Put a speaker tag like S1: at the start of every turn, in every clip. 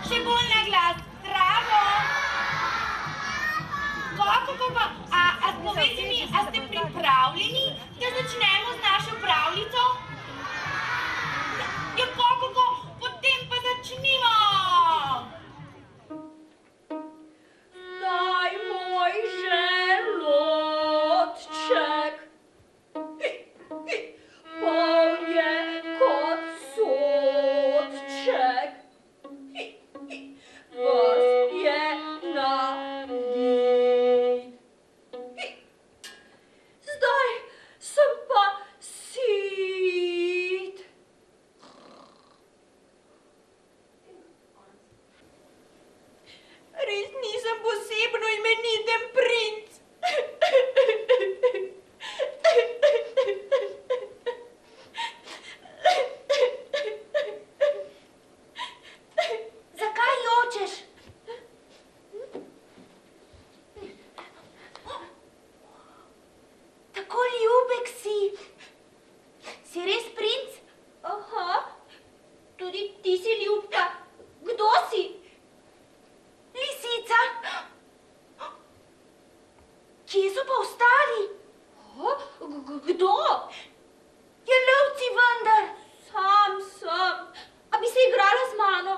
S1: Še bolj na glas, zdravo! A povejte mi, a ste pripravljeni, da začnemo z našo pravljico? Ja, kako, potem pa začnimo!
S2: Daj moj želodček, poln je kot sodček, ves je navit. Zdaj sem pa sit. Res nisem posebno imeniten princ.
S1: Zakaj jočeš? Tako ljubek si. Si res princ?
S2: Aha, tudi ti si ljubka. Kdo si?
S1: Lisica? Kje so pa ostali?
S2: Kdo?
S1: Ja, lovci vendar.
S2: Sam sem. A bi se igrala z mano?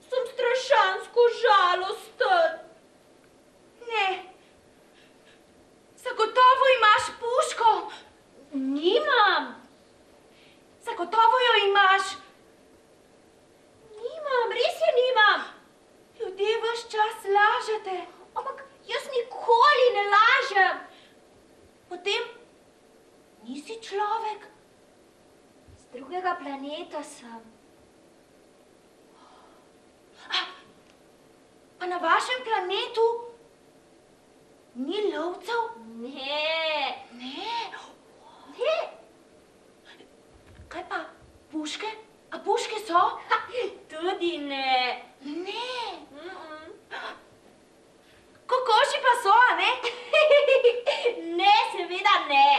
S2: Sem strašansko žalosten.
S1: Ne. Zagotovo imaš puško.
S2: Nimam.
S1: Zagotovo jo imaš.
S2: Nimam, res je nimam.
S1: Ljudje ves čas lažete.
S2: Ampak jaz nikoli ne lažem.
S1: Potem nisi človek.
S2: Z drugega planeta sem.
S1: Pa na vašem planetu ni lovcev?
S2: Ne.
S1: Ne.
S2: Ne.
S1: Kaj pa puške? A puške so?
S2: Tudi ne.
S1: Ne. Kokoši pa so, a ne?
S2: Ne, seveda ne.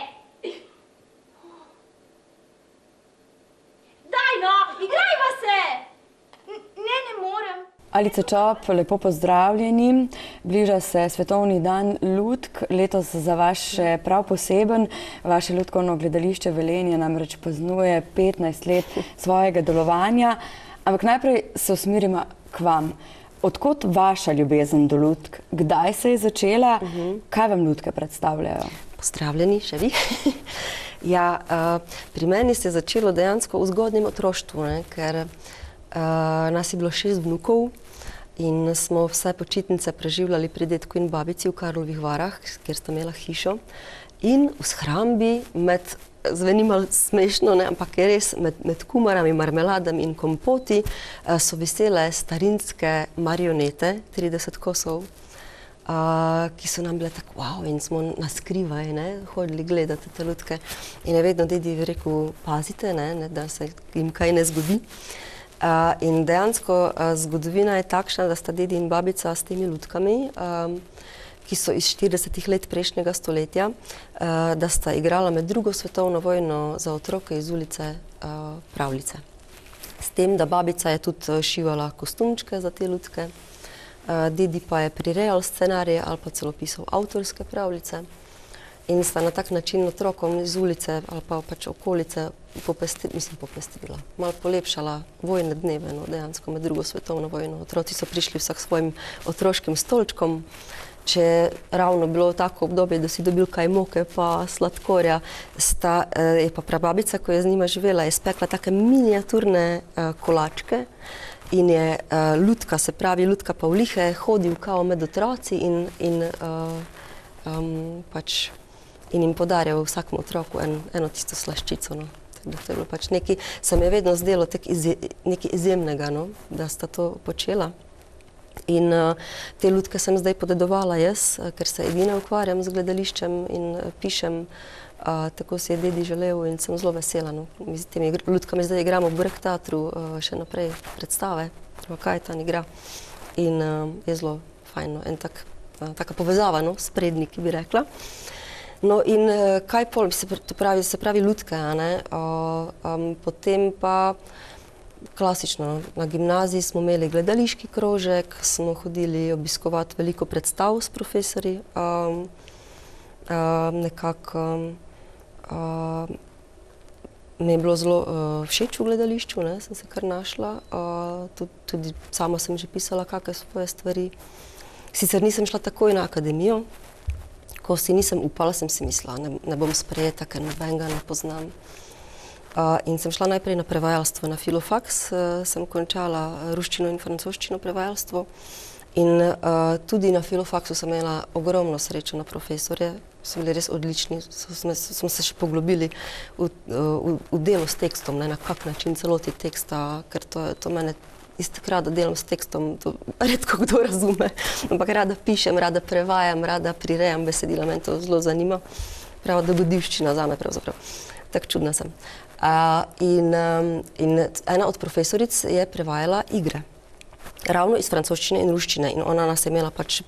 S2: Daj no, igrajva se.
S1: Ne morem.
S3: Alica Čop, lepo pozdravljeni. Bliža se Svetovni dan lutk, letos za vas še prav poseben. Vaše lutkovno gledališče Velenje namreč praznuje 15 let svojega delovanja. Ampak najprej se usmerimo k vam. Odkot vaša ljubezen do lutk? Kdaj se je začela? Kaj vam lutke predstavljajo?
S4: Pozdravljeni, še vi. Ja, pri meni se je začelo dejansko v zgodnjem otroštvu, ker nas je bilo 6 vnukov in smo vse počitnice preživljali pri dedku in babici v Karlovih Varah, kjer sta imela hišo. In v shrambi zveni malo smešno, ampak je res, med kumarami, marmeladami in kompoti so visele starinske marionete, 30 kosov, ki so nam bile tako wow in smo naskrivaj hodili gledati te lutke. In je vedno dedi rekel, pazite, da se jim kaj ne zgodi. In dejansko zgodovina je takšna, da sta dedi in babica s temi lutkami, ki so iz 40 let prejšnjega stoletja, da sta igrala med drugo svetovno vojno za otroke iz ulice pravljice. S tem, da babica je tudi šivala kostumčke za te lutke, dedi pa je prirejal scenarije ali pa celo pisal avtorske pravljice. In sta na tak način otrokom iz ulice ali pa pač okolice popestrila, malo polepšala vojne dneve, dejansko med drugo svetovno vojno. Otroci so prišli vsak svojim otroškim stolčkom. Če je ravno bilo tako obdobje, da si dobil kaj moke pa sladkorja, je pa prababica, ko je z njima živela, je spekla take miniaturne kolačke in je lutka, se pravi lutka Pavlihe, hodil kao med otroci in jim podarjal vsakemu otroku eno tisto slaščico. To je bilo pač nekaj, se mi je vedno zdelo nekaj izjemnega, da sta to počela. In te lutke sem zdaj podedovala jaz, ker se edina ukvarjam z gledališčem in pišem, tako si je dedi želel in sem zelo vesela. Z temi lutkami zdaj igramo v Brk teatru še naprej predstave, Kajtan igra in je zelo fajn, taka povezava s predniki, bi rekla. No in kaj pol, se pravi lutke, potem pa klasično. Na gimnaziji smo imeli gledališki krožek, smo hodili obiskovati veliko predstav s profesorji. Nekako mi je bilo zelo všeč v gledališču, ne, sem se kar našla. Tudi sama sem že pisala kakšne svoje stvari. Sicer nisem šla takoj na akademijo, ko si nisem upala, sem si mislila, ne bom sprejeta, ker nobenega ne poznam. In sem šla najprej na prevajalstvo, na filofaks, sem končala ruščino in francoščino prevajalstvo. In tudi na filofaksu sem imela ogromno srečo na profesorje, so bili res odlični, smo se še poglobili v delo s tekstom, ne, na kak način celoti teksta, ker to mene iz takrat, da delam s tekstom, to redko kdo razume, ampak rada pišem, rada prevajam, rada prirejam besedila, meni to zelo zanima, prava dogodivščina zame pravzaprav, tako čudna sem. In ena od profesoric je prevajala igre, ravno iz francoščine in ruščine, in ona nas je imela pač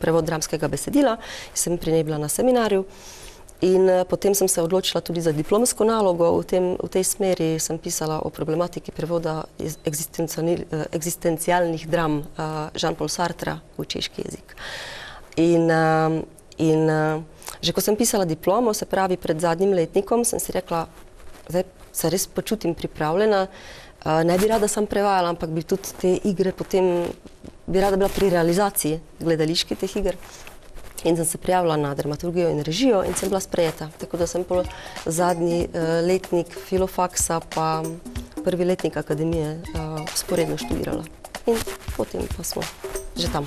S4: prevod dramskega besedila, sem pri njej bila na seminarju in potem sem se odločila tudi za diplomsko nalogo, v tej smeri sem pisala o problematiki prevoda eksistencialnih dram Jean-Paul Sartra v češki jezik. In že ko sem pisala diplomo, se pravi pred zadnjim letnikom, sem si rekla, zdaj se res počutim pripravljena, ne bi rada sam prevajala, ampak bi tudi te igre potem, bi rada bila pri realizaciji gledališki teh iger. In sem se prijavila na dramaturgijo in režijo in sem bila sprejeta. Tako da sem pol zadnji letnik filofaksa pa prvi letnik akademije vzporedno študirala. In potem pa smo že tam.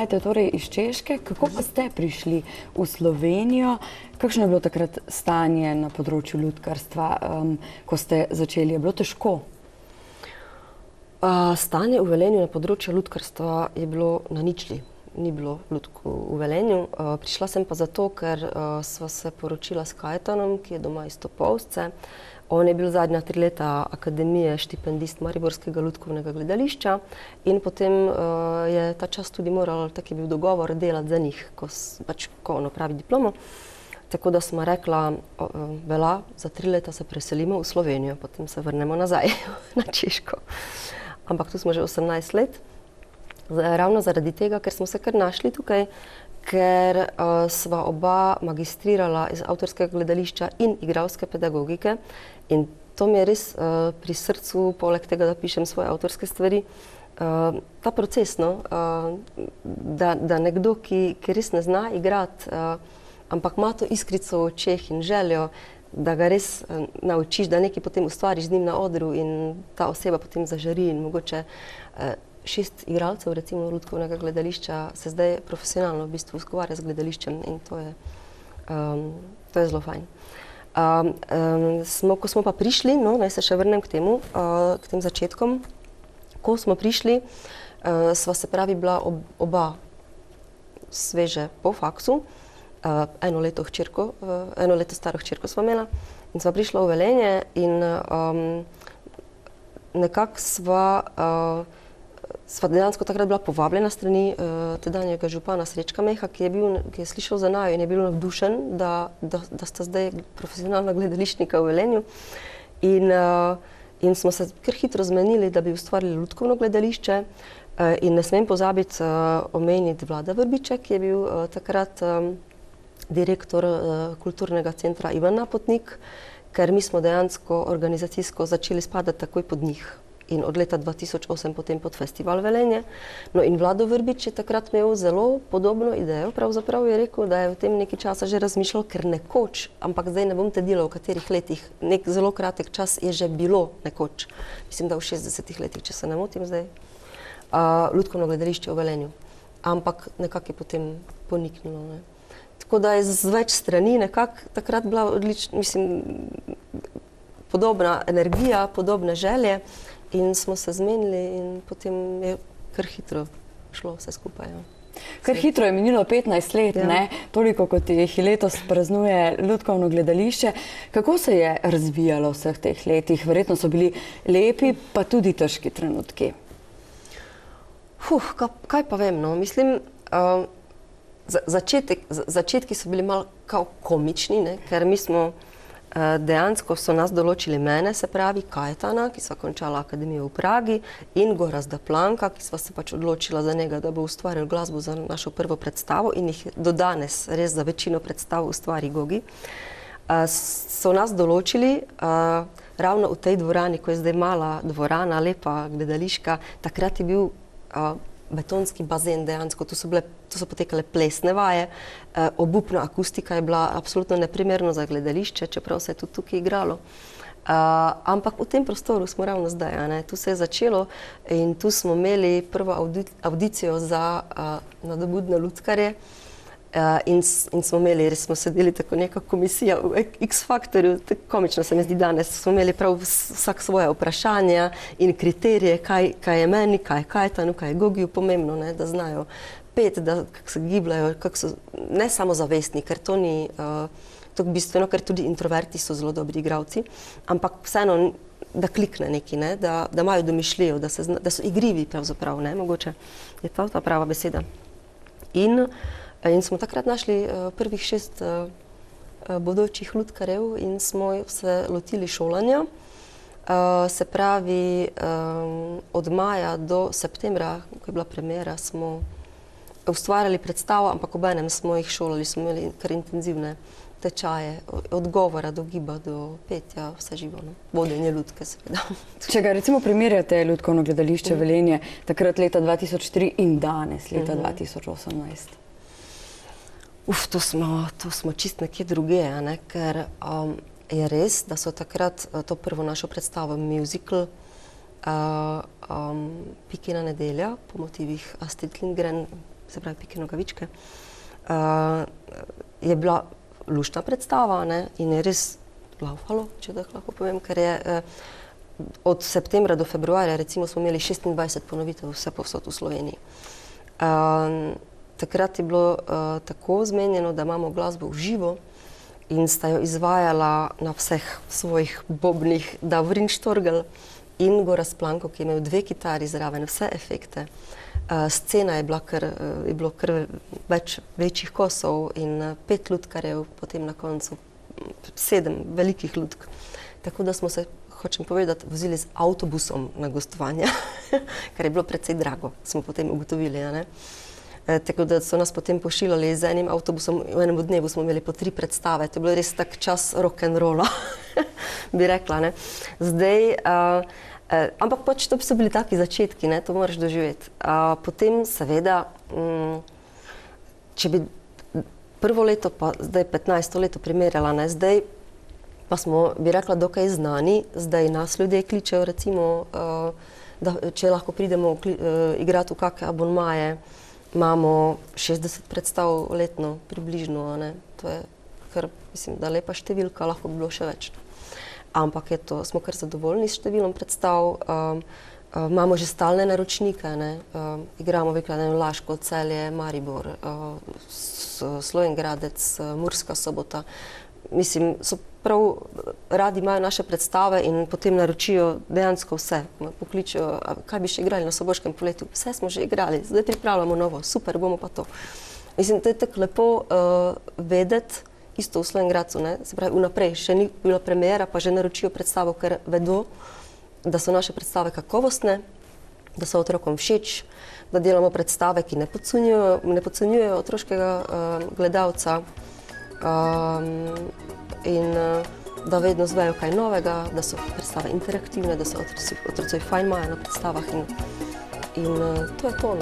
S3: prihajate torej iz Češke, kako pa ste prišli v Slovenijo? Kakšno je bilo takrat stanje na področju lutkarstva, ko ste začeli? Je bilo težko?
S4: Stanje v Velenju na področju lutkarstva je bilo na ničli. Ni bilo lutk v Velenju. Prišla sem pa zato, ker sva se poročila s Kajetanom, ki je doma iz Topolsce. On je bil zadnja 3 leta akademije štipendist Mariborskega lutkovnega gledališča in potem je ta čas tudi moral, tak je bil dogovor, delati za njih, ko on opravi diplomo. Tako da smo rekla, Bela, za 3 leta se preselimo v Slovenijo, potem se vrnemo nazaj na Češko. Ampak tu smo že 18 let. Ravno zaradi tega, ker smo se kar našli tukaj, ker sva oba magistrirala iz avtorskega gledališča in igralske pedagogike. In to mi je res pri srcu, poleg tega, da pišem svoje avtorske stvari, ta proces, da nekdo, ki res ne zna igrati, ampak ima to iskrico v očeh in željo, da ga res naučiš, da nekaj potem ustvariš z njim na odru in ta oseba potem zažari in mogoče 6 igralcev, recimo lutkovnega gledališča, se zdaj profesionalno v bistvu ukvarja z gledališčem in to je zelo fajn. Ko smo pa prišli, naj se še vrnem k tem začetkom, ko smo prišli, sva se pravi bila oba sveže po faksu, eno leto staro hčerko sva imela in sva prišla v Velenje in nekako sva dejansko takrat bila povabljena strani tedanjega župana Srečka Meha, ki je slišal za naju in je bil navdušen, da sta zdaj profesionalna gledališčnika v Velenju. In smo se kar hitro zmenili, da bi ustvarili lutkovno gledališče. In ne smem pozabiti omeniti Vlada Vrbiček, ki je bil takrat direktor kulturnega centra Ivan Napotnik, ker mi smo dejansko organizacijsko začeli spadati takoj pod njih. In od leta 2008 potem pod Festival Velenje. No in Vlado Vrbič je takrat imel zelo podobno idejo, pravzaprav je rekel, da je v tem nekaj časa že razmišljal, ker nekoč, ampak zdaj ne bom tedila v katerih letih, nek zelo kratek čas je že bilo nekoč, mislim, da v 60 letih, če se ne motim zdaj, lutkovno gledališče v Velenju. Ampak nekako je potem poniknilo. Tako da je z več strani nekako takrat bila podobna energija, podobne želje. In smo se zmenili in potem je kar hitro šlo vse skupaj.
S3: Kar hitro je minilo 15 let, toliko kot jih letos praznuje lutkovno gledališče. Kako se je razvijalo v vseh teh letih? Verjetno so bili lepi, pa tudi težki trenutki.
S4: Kaj pa vem, mislim, začetki so bili malo kao komični, ker mi smo dejansko so nas določili mene, se pravi Kajetana, ki sva končala akademijo v Pragi, in Gorazda Planka, ki sva se pač odločila za njega, da bo ustvaril glasbo za našo prvo predstavo in jih do danes res za večino predstav ustvari Gogi. So nas določili ravno v tej dvorani, ko je zdaj mala dvorana, lepa gledališka, takrat je bil betonski bazen dejansko, tu so potekale plesne vaje, obupna akustika je bila absolutno neprimerno za gledališče, čeprav se je tudi tukaj igralo. Ampak v tem prostoru smo ravno zdaj, tu se je začelo in tu smo imeli prvo audicijo za nadobudne lutkarje in smo imeli, res smo sedeli tako neka komisija v X-Faktorju, komično se mi zdi danes, smo imeli prav vsak svoje vprašanja in kriterije, kaj je meni, kaj je Kajetanu, kaj je Gogiju pomembno, da znajo peti, kako se gibljajo, kako so ne samo zavestni, ker to ni tako bistveno, ker tudi introverti so zelo dobri igralci, ampak vseeno, da klikne nekaj, da imajo domišljijo, da so igrivi pravzaprav, mogoče je to ta prava beseda. In smo takrat našli prvih 6 bodočih lutkarjev in smo se lotili šolanja. Se pravi, od maja do septembra, ko je bila premiera, smo ustvarjali predstavo, ampak obenem smo jih šolali, smo imeli kar intenzivne tečaje, od govora do giba, do petja, vse živo, vodenje lutke seveda.
S3: Če ga recimo primerjate lutkovno gledališče Velenje, takrat leta 2003 in danes, leta 2018.
S4: To smo čist nekje druge, ker je res, da so takrat to prvo našo predstavo musical Pikina nedelja po motivih Astrid Lindgren se pravi Pike Nogavičke, je bila luštna predstava, ne, in je res laufalo, če tako lahko povem, ker je od septembra do februarja recimo smo imeli 26 ponovitev vse povsod v Sloveniji. Takrat je bilo tako zmenjeno, da imamo glasbo v živo in sta jo izvajala na vseh svojih bobnih Davorin Štorgel in Gorazd Planko, ki je imel 2 kitari zraven, vse efekte. Scena je bilo kar več večjih kosov in 5 lutkarjev, potem na koncu 7 velikih lutk. Tako da smo se, hočem povedati, vozili z avtobusom na gostovanje, kar je bilo precej drago, smo potem ugotovili, ne. Tako da so nas potem pošiljali z enim avtobusom, v enem dnevu smo imeli po 3 predstave, to je bilo res tak čas rock'n'rolla, bi rekla, ne. Zdaj, ampak pač to so bili taki začetki, ne, to moraš doživeti. Potem seveda, če bi prvo leto pa zdaj 15. leto primerjala, ne, zdaj pa smo, bi rekla, dokaj znani, zdaj nas ljudje kličejo recimo, da če lahko pridemo igrati v kakšne abonmaje, imamo 60 predstav letno, približno, ne, to je kar, mislim, da lepa številka, lahko bi bilo še več. Ampak smo kar zadovoljni s številom predstav, imamo že stalne naročnike, ne, igramo Vikladem Laško, Celje, Maribor, Slovenj Gradec, Murska Sobota. Mislim, so prav radi imajo naše predstave in potem naročijo dejansko vse. Pokličejo, kaj bi še igrali na Soboškem poletju, vse smo že igrali, zdaj pripravljamo novo, super, bomo pa to. Mislim, to je tako lepo vedeti, isto v Slovenj Gradcu, ne, se pravi vnaprej, še ni bila premiera, pa že naročijo predstavo, ker vedo, da so naše predstave kakovostne, da so otrokom všeč, da delamo predstave, ki ne podcenjujejo otroškega gledalca, in da vedno zvejo kaj novega, da so predstave interaktivne, da se otroci fajn imajo na predstavah in to je to.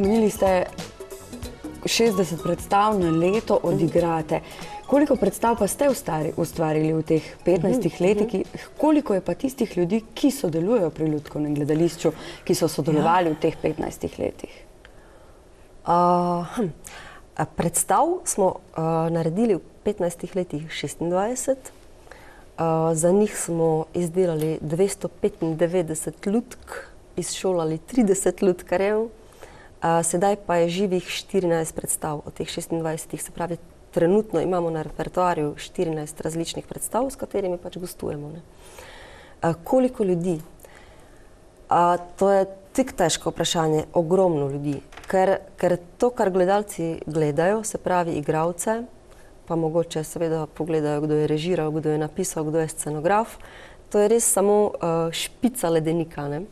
S3: Omenili ste 60 predstav na leto odigrate. Koliko predstav pa ste ustvarili v teh 15 letih? Koliko je pa tistih ljudi, ki sodelujejo pri Lutkovnem gledališču, ki so sodelovali v teh 15 letih?
S4: Predstav smo naredili v 15 letih 26. Za njih smo izdelali 295 lutk, izšolali 30 lutkarjev, sedaj pa je živih 14 predstav od teh 26, se pravi, trenutno imamo na repertoarju 14 različnih predstav, s katerimi pač gostujemo. Ne. Koliko ljudi? To je tik težko vprašanje, ogromno ljudi, ker to, kar gledalci gledajo, se pravi igralce, pa mogoče seveda pogledajo, kdo je režiral, kdo je napisal, kdo je scenograf, to je res samo špica ledenika, ne?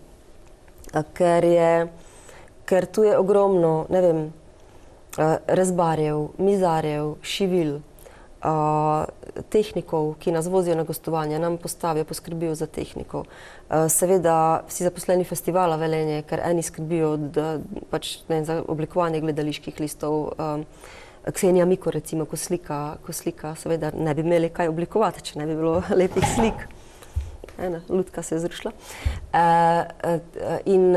S4: Ker tu je ogromno, ne vem, rezbarjev, mizarjev, šivil, tehnikov, ki nas vozijo na gostovanje, nam postavijo, poskrbijo za tehniko. Seveda vsi zaposleni festivala Velenje, ker eni skrbijo pač, ne, za oblikovanje gledaliških listov. Ksenija Miko, recimo, ko slika, seveda ne bi imeli kaj oblikovati, če ne bi bilo lepih slik. Ena lutka se je zrušila. In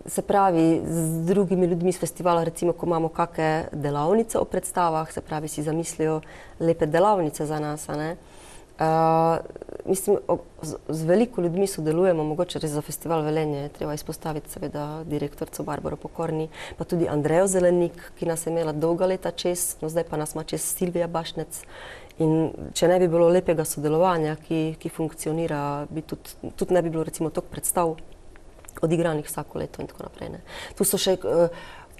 S4: se pravi, z drugimi ljudmi z festivala, recimo, ko imamo kakšne delavnice o predstavah, se pravi, si zamislijo lepe delavnice za nas, a ne. Mislim, z veliko ljudmi sodelujemo, mogoče res za festival Velenje, treba izpostaviti seveda direktorico Barbaro Pokorni, pa tudi Andrejo Zelenik, ki nas je imela dolga leta čez, no zdaj pa nas ima čez Silvija Bašnec. In če ne bi bilo lepega sodelovanja, ki funkcionira, bi tudi ne bi bilo recimo toliko predstav odigranih vsako leto in tako naprej. Ne. Tu so še,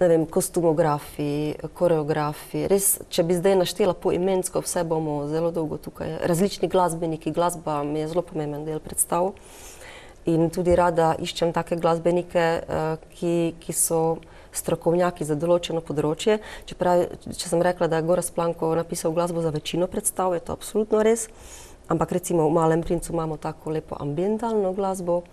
S4: ne vem, kostumografi, koreografi, res, če bi zdaj naštela poimensko, vse bomo zelo dolgo tukaj. Različni glasbeniki, glasba mi je zelo pomemben del predstav in tudi rada iščem take glasbenike, ki so strokovnjaki za določeno področje. Če sem rekla, da je Gorazd Planko napisal glasbo za večino predstav, je to absolutno res, ampak recimo v Malem princu imamo tako lepo ambientalno glasbo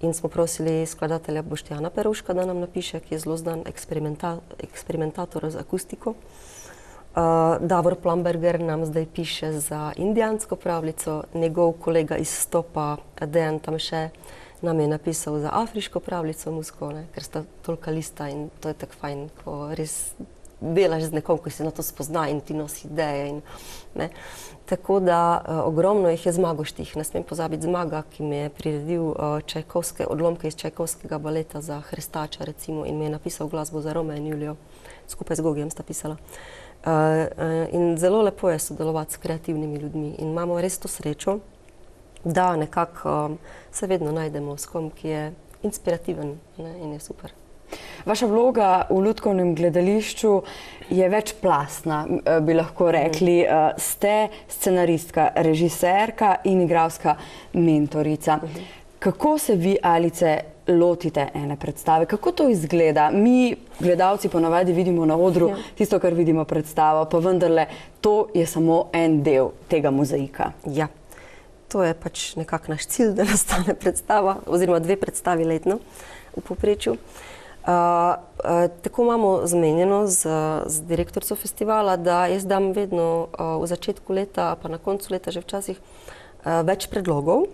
S4: in smo prosili skladatelja Boštjana Perovška, da nam napiše, ki je zelo znan eksperimentator z akustiko. Davor Plamberger nam zdaj piše za indijansko pravljico, njegov kolega iz Stopa, Dejan Tamše, nam je napisal za afriško pravljico musko, ne, ker sta tolika lista in to je tako fajn, ko res delaš z nekom, ki se na to spozna in ti nosi ideje. In, ne. Tako da ogromno jih je Zmagoštih. Ne smem pozabiti Zmaga, ki mi je priredil odlomke iz Čajkovskega baleta za Hrestača recimo in mi je napisal glasbo za Romeo in Julijo. Skupaj z Gogijem sta pisala. In zelo lepo je sodelovati s kreativnimi ljudmi in imamo res to srečo, da nekako se vedno najdemo s kom, ki je inspirativen, ne, in je super.
S3: Vaša vloga v lutkovnem gledališču je večplastna, bi lahko rekli. Ste scenaristka, režiserka in igralska mentorica. Kako se vi, Alice, lotite ene predstave? Kako to izgleda? Mi, gledalci, ponavadi vidimo na odru tisto, kar vidimo predstavo, pa vendarle to je samo en del tega mozaika.
S4: Ja. To je pač nekako naš cilj, da nastane predstava, oziroma 2 predstavi letno v povprečju. Tako imamo zmenjeno z direktorico festivala, da jaz dam vedno v začetku leta, pa na koncu leta že včasih več predlogov,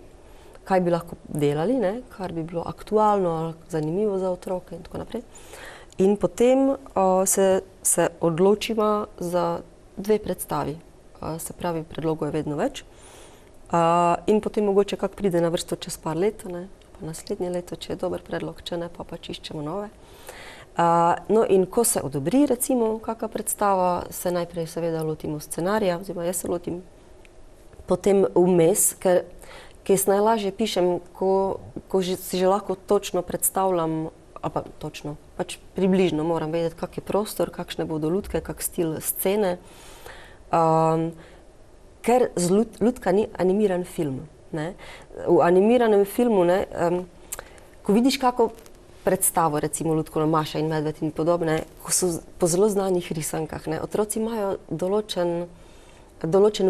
S4: kaj bi lahko delali, ne, kar bi bilo aktualno, zanimivo za otroke in tako naprej. In potem se odločimo za 2 predstavi. Se pravi, predlogov je vedno več. In potem mogoče kak pride na vrsto čez par let, ne, pa naslednje leto, če je dober predlog, če ne, pa pač iščemo nove. No in ko se odobri recimo kakšna predstava, se najprej seveda lotimo scenarija, oziroma jaz se lotim potem vmes, ker jaz najlažje pišem, ko si že lahko točno predstavljam, ali pa točno, pač približno moram vedeti, kak je prostor, kakšne bodo lutke, kak stil scene. Ker lutka ni animiran film. Ne. V animiranem filmu, ne, ko vidiš kako predstavo, recimo Lutkovno Maša in Medved in podobne, ko so po zelo znanih risankah, ne, otroci imajo določen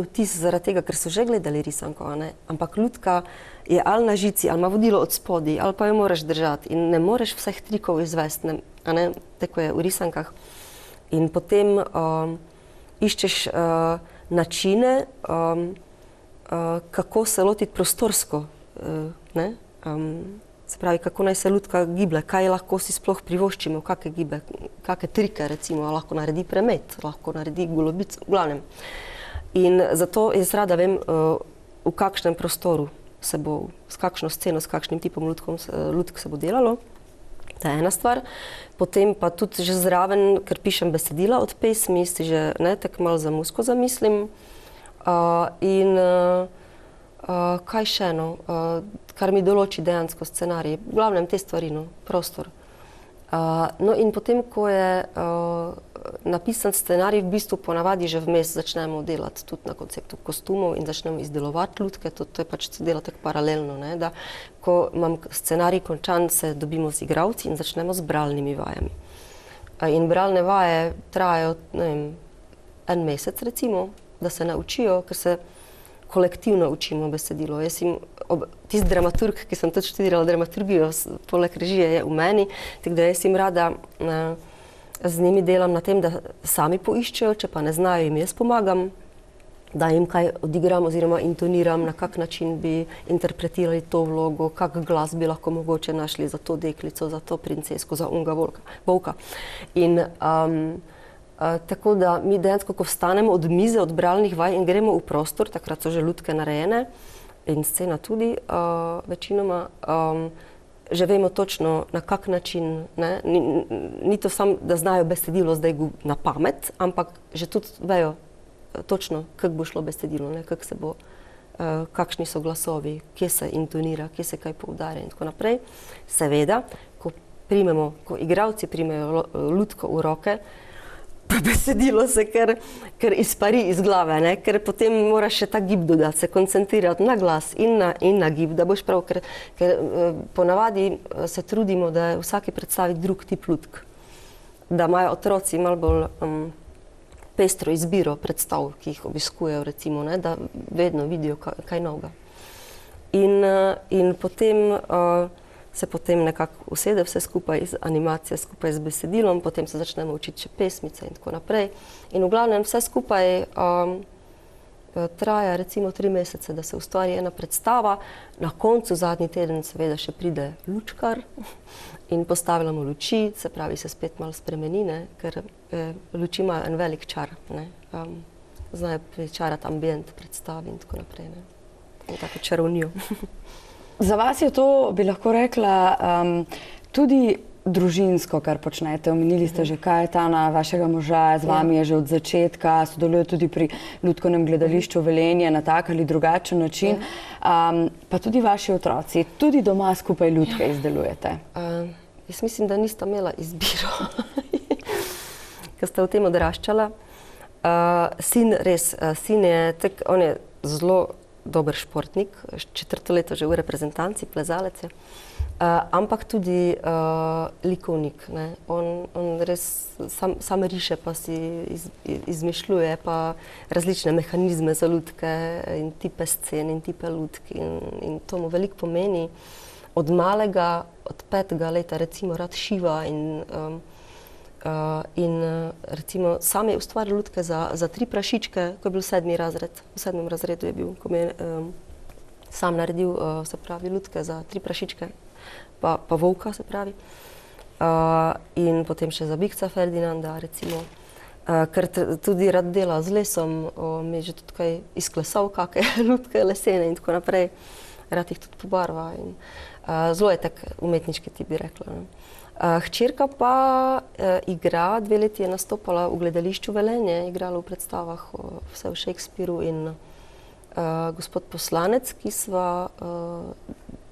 S4: vtis zaradi tega, ker so že gledali risanko, ne, ampak lutka je ali na žici, ali ima vodilo od spodaj, ali pa jo moraš držati in ne moreš vseh trikov izvesti, ne, tako je v risankah. In potem iščeš načine, kako se lotiti prostorsko, ne, Se pravi, kako naj se lutka giblje, kaj lahko si sploh privoščimo, kakšne gibe, kakšne trike recimo, lahko naredi premet, lahko naredi golobico, v glavnem. In zato jaz rada vem, v kakšnem prostoru se bo, s kakšno sceno, s kakšnim tipom lutk se bo delalo. To je ena stvar. Potem pa tudi že zraven, ker pišem besedila od pesmi, si že tako malo za muziko zamislim. Kaj še, kar mi določi dejansko scenarij, v glavnem te stvari, prostor. No in potem, ko je napisan scenarij, v bistvu ponavadi že vmes začnemo delati tudi na konceptu kostumov in začnemo izdelovati lutke, to je pač se dela tako paralelno, da ko imam scenarij končan, se dobimo z igralci in začnemo z bralnimi vajami. In bralne vaje trajajo, ne vem, en mesec recimo, da se naučijo, ker se kolektivno učimo besedilo. Jaz sem tisti dramaturg, ki sem tudi študirala dramaturgijo, poleg režije je v meni, tako da jaz jim rada z njimi delam na tem, da sami poiščejo, če pa ne znajo, jim jaz pomagam, da jim kaj odigram oziroma intoniram, na kak način bi interpretirali to vlogo, kak glas bi lahko mogoče našli za to deklico, za to princesko, za onega volka. In tako da mi dejansko, ko vstanemo od mize, od bralnih vaj in gremo v prostor, takrat so že lutke narejene in scena tudi večinoma, že vemo točno, na kak način, ni to samo, da znajo besedilo zdaj na pamet, ampak že tudi vejo točno, kako bo šlo besedilo, kako se bo, kakšni so glasovi, kje se intonira, kje se kaj poudarja in tako naprej. Seveda, ko igralci primejo lutko v roke, besedilo se kar izpari iz glave, ker potem moraš še ta gib dodati, se koncentrirati na glas in na gib, da boš prav, ker ponavadi se trudimo, da je vsaki predstavi drug tip lutk, da imajo otroci malo bolj pestro izbiro predstav, ki jih obiskujejo recimo, da vedno vidijo kaj novega. In potem se potem nekako usede vse skupaj iz animacije, skupaj z besedilom, potem se začnemo učiti še pesmice in tako naprej. In v glavnem vse skupaj traja recimo 3 mesece, da se ustvari ena predstava. Na koncu zadnji teden seveda še pride lučkar in postavljamo luči, se pravi se spet malo spremeni, ker luči imajo en velik čar, znajo pričarati ambient predstavi in tako naprej. In tako čarovnijo.
S3: Za vas je to, bi lahko rekla, tudi družinsko, kar počnete. Omenili ste že Kajetana, vašega moža, z vami je že od začetka, sodeluje tudi pri Lutkovnem gledališču Velenje na tak ali drugačen način. Pa tudi vaši otroci, tudi doma skupaj lutke izdelujete.
S4: Jaz mislim, da nista imela izbiro, ker sta v tem odraščala. Sin je, on je zelo dober športnik, 4. leto že v reprezentanci, plezalec je, ampak tudi likovnik. On res sam riše, pa si izmišljuje pa različne mehanizme za lutke in tipe scen in tipe lutk in to mu veliko pomeni. Od malega, od 5. leta recimo rad šiva in recimo sam je ustvaril lutke za 3 prašičke, ko je bil 7. razred. V 7. razredu je bil, ko mi je sam naredil, se pravi, lutke za 3 prašičke, pa volka, se pravi. In potem še za bikca Ferdinanda, recimo. Ker tudi rad dela z lesom, mi je že tudi kaj izklesal, kakšne lutke lesene in tako naprej. Rad jih tudi pobarva. Zelo je tak umetniški tip, bi rekla. Hčerka pa igra, 2 leti je nastopala v gledališču Velenje, igrala v predstavah vse v Shakespeareu in gospod poslanec, ki sva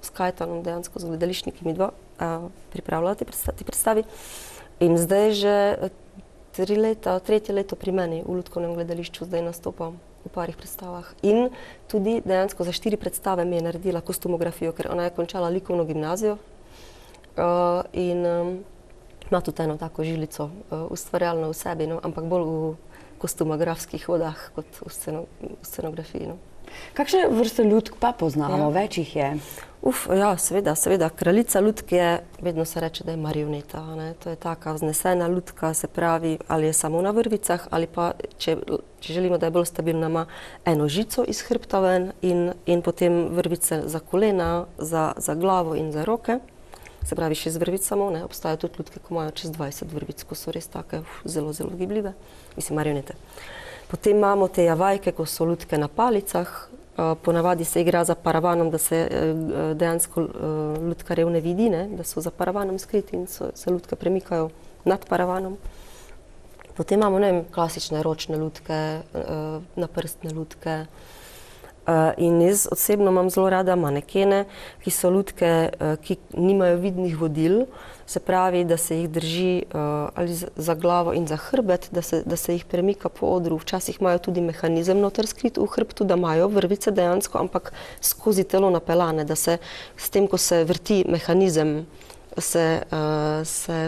S4: s Kajetanom dejansko z gledališčniki midva pripravljala te predstavi. In zdaj že 3. leto pri meni v Lutkovnem gledališču zdaj nastopam v parih predstavah. In tudi dejansko za 4 predstave mi je naredila kostumografijo, ker ona je končala likovno gimnazijo. In ima tudi eno tako žilico ustvarjalno v sebi, ampak bolj v kostumografskih vodah kot v scenografiji.
S3: Kakšne vrste lutk pa poznamo? Več jih je?
S4: Ja, seveda. Kraljica lutk je, vedno se reče, da je marioneta. To je taka vznesena lutka, se pravi, ali je samo na vrvicah, ali pa, če Če želimo, da je bolj stabilna, ima eno žico iz hrbta ven in potem vrvice za kolena, za glavo in za roke. Se pravi 6 vrvic samo, ne, obstajajo tudi lutke, ko imajo čez 20 vrvic, ko so res take zelo, zelo gibljive, mislim marionete. Potem imamo te javajke, ko so lutke na palicah, ponavadi se igra za paravanom, da se dejansko lutkarjev ne vidi, ne, da so za paravanom skriti in se lutke premikajo nad paravanom. Potem imamo, ne vem, klasične ročne lutke, naprstne lutke. In jaz osebno imam zelo rada manekene, ki so lutke, ki nimajo vidnih vodil, se pravi, da se jih drži ali za glavo in za hrbet, da se jih premika po odru. Včasih imajo tudi mehanizem noter skrit v hrbtu, da imajo vrvice dejansko, ampak skozi telo napeljane, da se s tem, ko se vrti mehanizem, se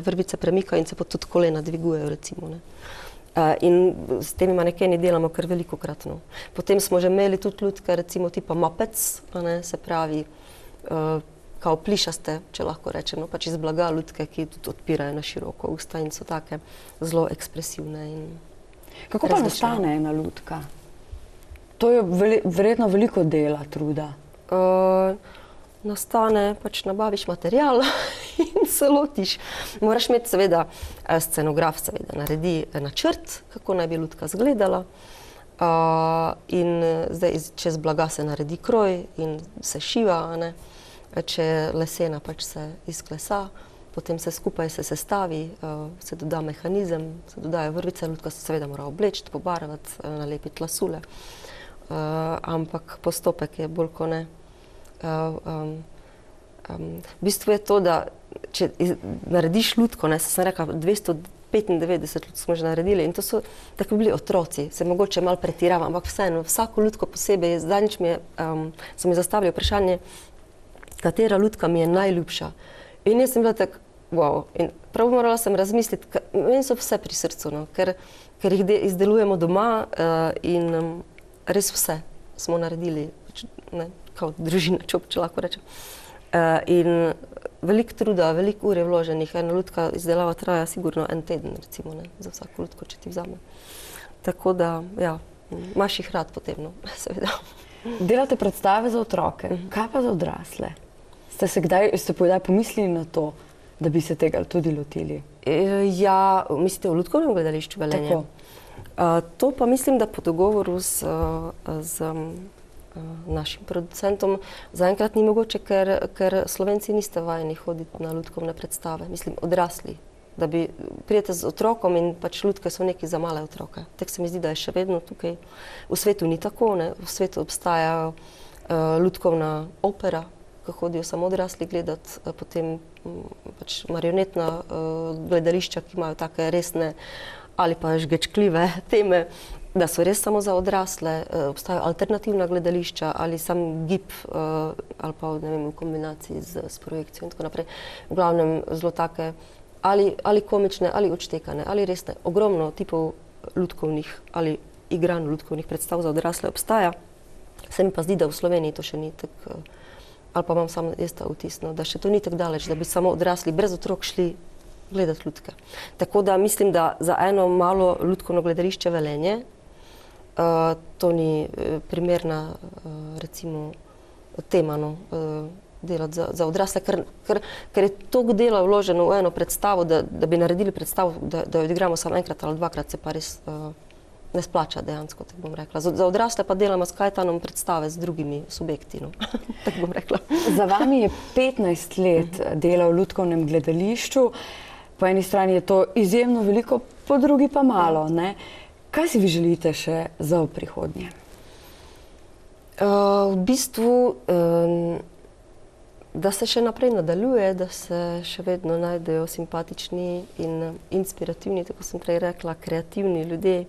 S4: vrvice premikajo in se pa tudi kolena dvigujejo, recimo, ne. In s temi manekeni delamo kar velikokrat, no. Potem smo že imeli tudi lutke, recimo tipa Muppets, ne, se pravi, kao plišaste, če lahko rečem, no, pač iz blaga lutke, ki tudi odpirajo na široko usta in so take zelo ekspresivne in
S3: Kako pa nastane ena lutka? To je verjetno veliko dela, truda.
S4: Nastane, pač nabaviš material in se lotiš. Moraš imeti seveda, scenograf seveda naredi načrt, kako naj bi lutka izgledala. In zdaj čez blaga se naredi kroj in se šiva, ne. Če je lesena, pač se izklesa, potem se skupaj se sestavi, se doda mehanizem, se dodajo vrvice, lutka se seveda mora obleči, pobarvati, nalepiti lasule. Ampak postopek je bolj ko ne. V bistvu je to, da če narediš lutko, ne, sem rekla, 295 lut smo že naredili in to so tako bili otroci, se mogoče malo pretiravam, ampak vseeno, vsako lutko posebej, zadnjič so mi zastavili vprašanje, katera lutka mi je najljubša. In jaz sem bila tako, wow, in prav morala sem razmisliti, meni so vse pri srcu, no, ker jih izdelujemo doma in res vse smo naredili, ne, kao družina, če lahko rečem. In veliko truda, veliko ur je vloženih, ena lutka izdelava traja sigurno en teden, recimo, ne, za vsako lutko, če ti vzame. Tako da, ja, imaš jih rad potem, no, seveda.
S3: Delate predstave za otroke, kaj pa za odrasle? Ste kdaj pomislili na to, da bi se tega tudi lotili?
S4: Ja, mislite v Lutkovnem gledališču Velenje?
S3: Tako.
S4: To pa mislim, da po dogovoru z našim producentom zaenkrat ni mogoče, ker Slovenci niste vajeni hoditi na lutkovne predstave, mislim odrasli, da bi prijete z otrokom in pač lutke so neki za male otroke. Tako se mi zdi, da je še vedno tukaj. V svetu ni tako, ne, v svetu obstaja lutkovna opera, ko hodijo samo odrasli gledati, potem pač marionetna gledališča, ki imajo take resne ali pa žgečkljive teme, da so res samo za odrasle, obstajajo alternativna gledališča ali sam gib ali pa, ne vem, v kombinaciji s projekcijo in tako naprej. V glavnem zelo take ali komične, ali odštekane, ali resne. Ogromno tipov lutkovnih ali igranj lutkovnih predstav za odrasle obstaja. Se mi pa zdi, da v Sloveniji to še ni tako, ali pa imam samo jaz ta vtis, da še to ni tako daleč, da bi samo odrasli brez otrok šli gledati lutke. Tako da mislim, da za eno malo lutkovno gledališče Velenje to ni primerna, recimo, tema, no, delati za odrasle, ker je toliko dela vloženo v eno predstavo, da bi naredili predstavo, da jo odigramo samo enkrat ali dvakrat, se pa res ne splača dejansko, tako bom rekla. Za odrasle pa delamo s Kajtanom predstave z drugimi subjekti, no, tako bom rekla.
S3: Za vami je 15 let dela v Lutkovnem gledališču. Po eni strani je to izjemno veliko, po drugi pa malo, ne? Kaj si vi želite še za v prihodnje?
S4: V bistvu, da se še naprej nadaljuje, da se še vedno najdejo simpatični in inspirativni, tako sem prej rekla, kreativni ljudje,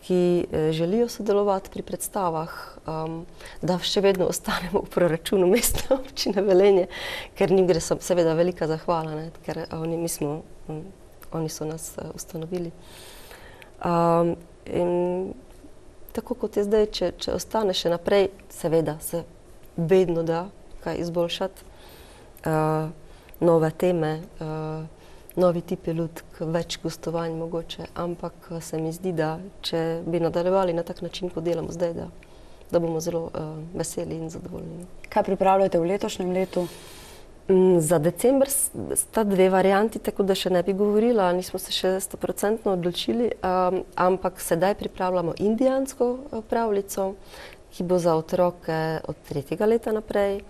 S4: ki želijo sodelovati pri predstavah, da še vedno ostanemo v proračunu Mestne občine Velenje, ker njim gre seveda velika zahvala, ne, ker oni so nas ustanovili. In tako kot je zdaj, če ostane še naprej, seveda se vedno da kaj izboljšati, nove teme, novi tipi lutk, več gostovanj mogoče, ampak se mi zdi, da če bi nadaljevali na tak način, kot delamo zdaj, da bomo zelo veseli in zadovoljni.
S3: Kaj pripravljate v letošnjem letu?
S4: Za december sta dve varianti, tako da še ne bi govorila, nismo se še 100% odločili, ampak sedaj pripravljamo indijansko pravljico, ki bo za otroke od 3. leta naprej.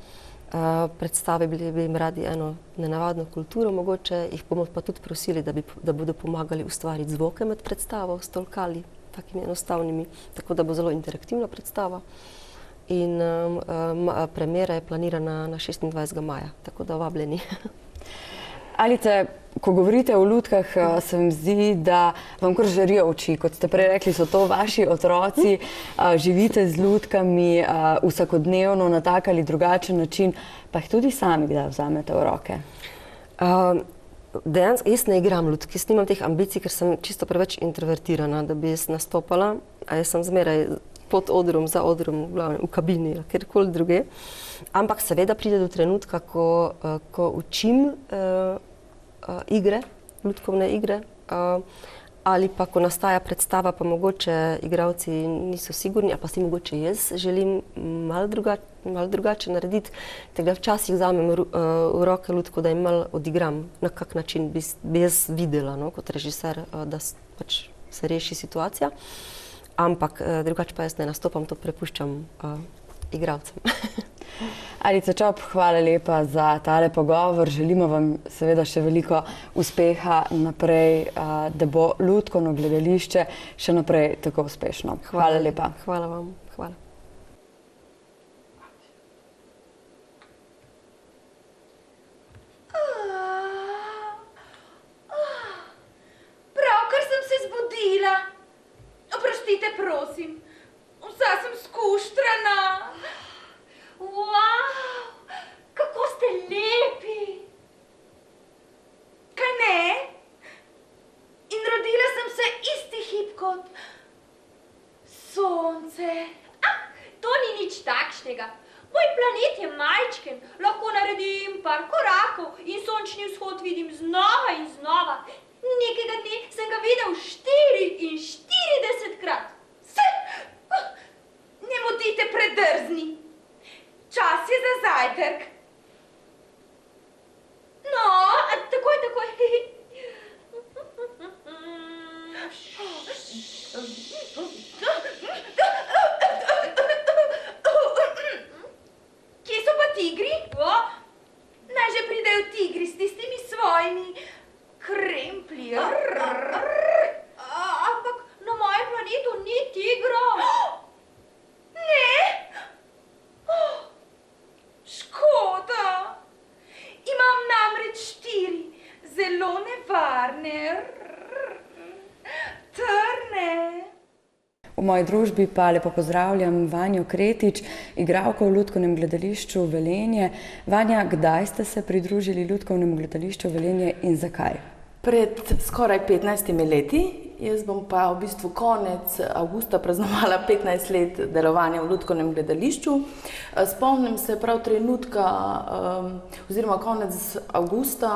S4: Predstavili bi jim radi eno nenavadno kulturo, mogoče jih bomo pa tudi prosili, da bodo pomagali ustvariti zvoke med predstavo s tolkali, takimi enostavnimi, tako da bo zelo interaktivna predstava. In premiera je planirana na 26. maja, tako da vabljeni.
S3: Alice, ko govorite o lutkah, se mi zdi, da vam kar žarijo oči. Kot ste prej rekli, so to vaši otroci, živite z lutkami vsakodnevno na tak ali drugačen način, pa jih tudi sami kdaj vzamete v roke?
S4: Dejansko jaz ne igram lutk, jaz nimam teh ambicij, ker sem čisto preveč introvertirana, da bi jaz nastopala, a jaz sem zmeraj pod odrom, za odrom, v kabini, kjerkoli druge. Ampak seveda pride do trenutka, ko učim igre, lutkovne igre, ali pa ko nastaja predstava, pa mogoče igralci niso sigurni, ali pa si mogoče jaz želim malo drugače narediti, tako da včasih vzamem v roke lutko, da jim malo odigram, na kak način bi jaz videla, kot režiser, da pač se reši situacija. Ampak drugače pa jaz ne nastopam, to prepuščam igralcem.
S3: Alica Čop, hvala lepa za tale pogovor. Želimo vam seveda še veliko uspeha naprej, da bo lutkovno gledališče še naprej tako uspešno. Hvala lepa.
S4: Hvala vam. Hvala.
S2: Pravkar sem se zbudila. Oprostite, prosim. Vsa sem skuštrana. Wow, kako ste lepi. Kaj ne? In rodila sem se isti hip kot sonce. To ni nič takšnega. Moj planet je majčken, lahko naredim par korakov in sončni vzhod vidim znova in znova. Nekega dne sem ga videl 44-krat. Ne modite predrzni. Čas je za zajtrk. No, takoj. Kje so pa tigri? Naj že pridejo tigri s tistimi svojimi kremplji. Ampak na mojem planetu ni tigrov. Ne? Škoda. Imam namreč 4 zelo nevarne, trne.
S3: V moji družbi pa lepo pozdravljam Vanjo Kretič, igralko v Lutkovnem gledališču Velenje. Vanja, kdaj ste se pridružili Lutkovnemu gledališču Velenje in zakaj?
S5: Pred skoraj 15 leti. Jaz bom pa v bistvu konec avgusta praznovala 15 let delovanja v Lutkovnem gledališču. Spomnim se prav trenutka, oziroma konec avgusta,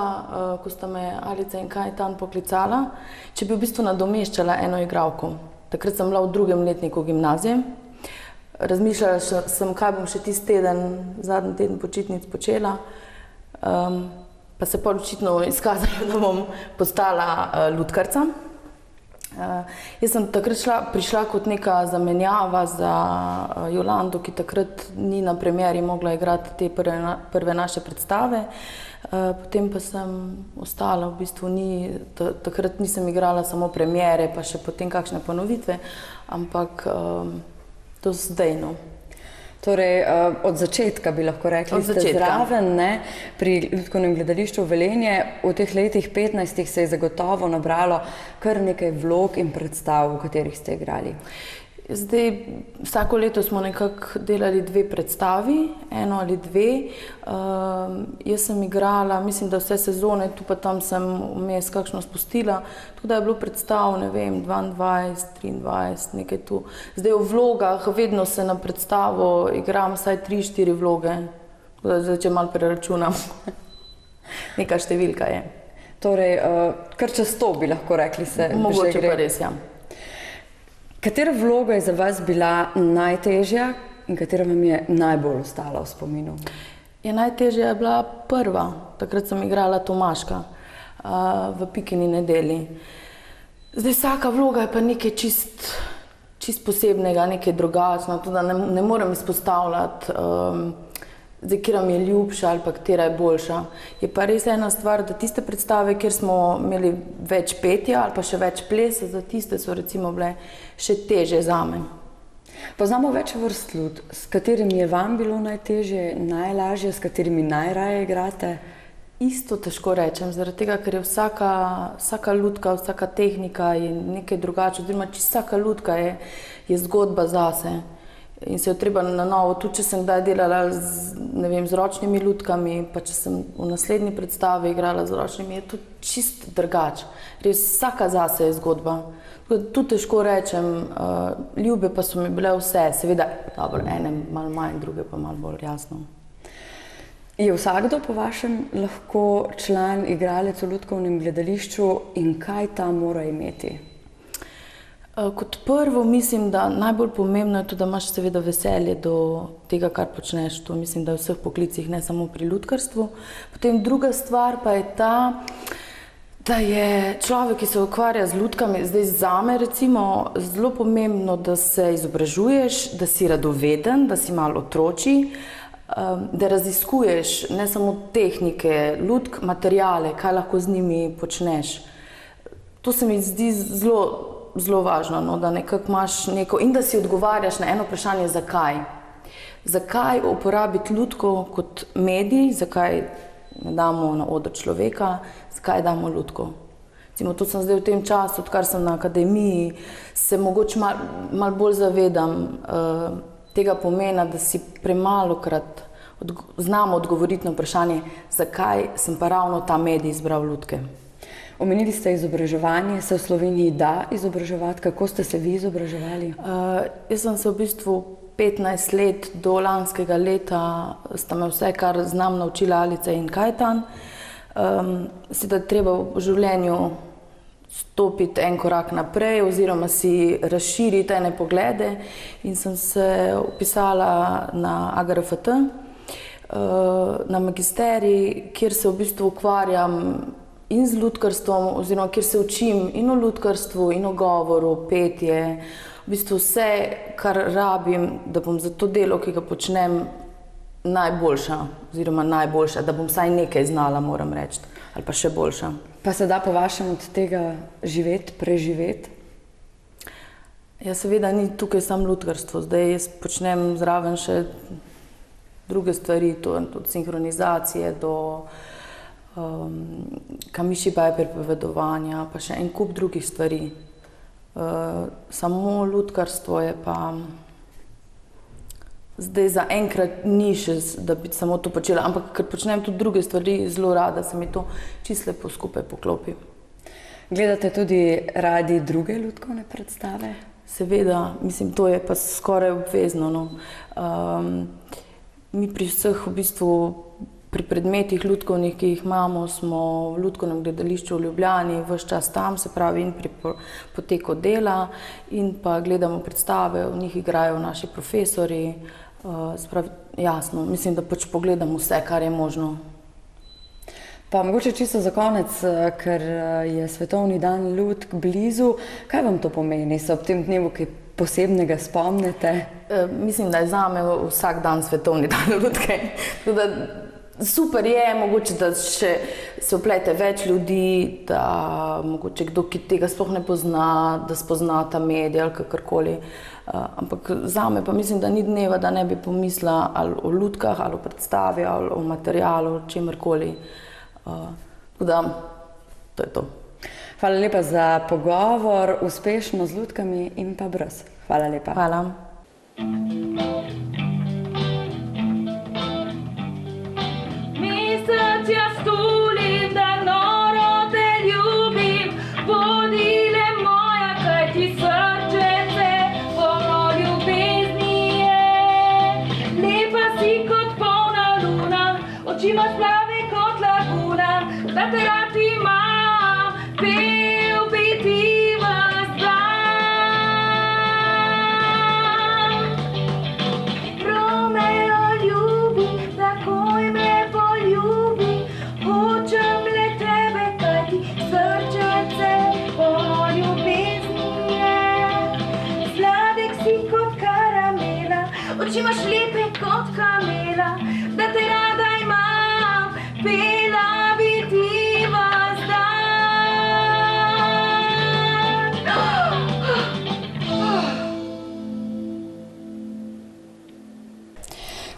S5: ko sta me Alica in Kajetan poklicala, če bi v bistvu nadomeščala eno igralko. Takrat sem bila v 2. letniku gimnazije. Razmišljala sem, kaj bom še tisti teden, zadnji teden počitnic počela. Pa se pol očitno izkazalo, da bom postala lutkarca. Jaz sem takrat prišla kot neka zamenjava za Jolando, ki takrat ni na premieri mogla igrati te prve naše predstave. Potem pa sem ostala, v bistvu takrat nisem igrala samo premiere, pa še potem kakšne ponovitve, ampak to zdaj, no.
S3: Torej, od začetka bi lahko rekli, ste zraven, pri Lutkovnem gledališču Velenje. V teh letih 15 se je zagotovo nabralo kar nekaj vlog in predstav, v katerih ste igrali.
S5: Zdaj, vsako leto smo nekako delali 2 predstavi, 1 ali 2. Jaz sem igrala, mislim, da vse sezone, tu pa tam sem vmes kakšno spustila, tako da je bilo predstav, ne vem, 22, 23, nekaj tu. Zdaj v vlogah, vedno se na predstavo igram vsaj 3-4 vloge, zdaj, če malo preračunam, neka številka je.
S3: Torej, kar čez 100 bi lahko rekli se.
S5: Mogoče pa res, ja.
S3: Katera vloga je za vas bila najtežja in katera vam je najbolj ostala v spominu?
S5: Najtežja je bila prva. Takrat sem igrala Tomaška v Pikini nedelji. Zdaj, vsaka vloga je pa nekaj čist posebnega, nekaj drugačno, tudi ne morem izpostavljati, zdaj, katera mi je ljubša ali pa katera je boljša. Je pa res ena stvar, da tiste predstave, kjer smo imeli več petja ali pa še več plesa, za tiste so recimo bile še težje zame.
S3: Poznamo več vrst lutk, s katerimi je vam bilo najtežje, najlažje, s katerimi najraje igrate?
S5: Isto težko rečem, zaradi tega, ker je vsaka lutka, vsaka tehnika je nekaj drugače, oziroma vsaka lutka je zgodba zase in se jo treba na novo, tudi če sem kdaj delala z ročnimi lutkami, pa če sem v naslednji predstavi igrala z ročnimi, je to čist drugače. Res vsaka zase je zgodba. Tu težko rečem, ljube pa so mi bile vse, seveda, dobro, ene malo manj, druge pa malo bolj jasno.
S3: Je vsakdo po vašem lahko član, igralec v lutkovnem gledališču in kaj ta mora imeti?
S5: Kot prvo mislim, da najbolj pomembno je to, da imaš seveda veselje do tega, kar počneš. To mislim, da je v vseh poklicih, ne samo pri lutkarstvu. Potem druga stvar pa je ta, da je človek, ki se ukvarja z lutkami, zdaj zame recimo zelo pomembno, da se izobražuješ, da si radoveden, da si malo otročji, da raziskuješ ne samo tehnike, lutk, materijale, kaj lahko z njimi počneš. To se mi zdi zelo važno, no, da nekako imaš neko in da si odgovarjaš na eno vprašanje, zakaj. Zakaj uporabiti lutko kot medij, zakaj ne damo na oder človeka, zakaj damo lutko. Recimo, to sem zdaj v tem času, odkar sem na akademiji, se mogoče malo bolj zavedam tega pomena, da si premalokrat znamo odgovoriti na vprašanje, zakaj sem pa ravno ta medij izbral lutke.
S3: Omenili ste izobraževanje, se v Sloveniji da izobraževati, kako ste se vi izobraževali?
S5: Jaz sem se v bistvu 15 let do lanskega leta, sta me vse, kar znam, naučila Alica in Kajtan. Seveda treba v življenju stopiti en korak naprej oziroma si razširiti ene poglede in sem se vpisala na AGRFT, na magisterij, kjer se v bistvu ukvarjam in z lutkarstvom oziroma kjer se učim in o lutkarstvu in o govoru, petje, v bistvu vse, kar rabim, da bom za to delo, ki ga počnem, najboljša oziroma najboljša, da bom vsaj nekaj znala, moram reči, ali pa še boljša.
S3: Pa se da po vašem od tega živeti, preživeti?
S5: Ja, seveda ni tukaj samo lutkarstvo. Zdaj jaz počnem zraven še druge stvari, od sinhronizacije do kamišibaj prepovedovanja, pa še en kup drugih stvari. Samo lutkarstvo je pa zdaj zaenkrat ni še, da bi samo to počela, ampak ker počnem tudi druge stvari zelo rada, se mi to čisto lepo skupaj poklopi.
S3: Gledate tudi radi druge lutkovne predstave?
S5: Seveda, mislim, to je pa skoraj obvezno, no. Mi pri vseh v bistvu pri predmetih lutkovnih, ki jih imamo, smo v Lutkovnem gledališču v Ljubljani, ves čas tam, se pravi in pri poteku dela in pa gledamo predstave, v njih igrajo naši profesorji, se pravi, jasno, mislim, da pač pogledamo vse, kar je možno.
S3: Pa mogoče čisto za konec, ker je Svetovni dan lutk blizu, kaj vam to pomeni? Se ob tem dnevu kaj posebnega spomnite?
S5: Mislim, da je zame vsak dan Svetovni dan lutke. Super je, mogoče, da še se vplete več ljudi, da mogoče kdo, ki tega sploh ne pozna, da spozna ta medij ali kakorkoli. Ampak zame pa mislim, da ni dneva, da ne bi pomislila ali o lutkah, ali o predstavi, ali o materialu, o čemerkoli. Tako da, to je to.
S3: Hvala lepa za pogovor, uspešno z lutkami in pa brez. Hvala lepa.
S5: Hvala.
S1: Mesec jaz tulim, da noro te ljubim, vodile moja, kaj ti srčece polno ljubezni je. Lepa si kot polna luna, oči imaš plave kot laguna, da te rad imam.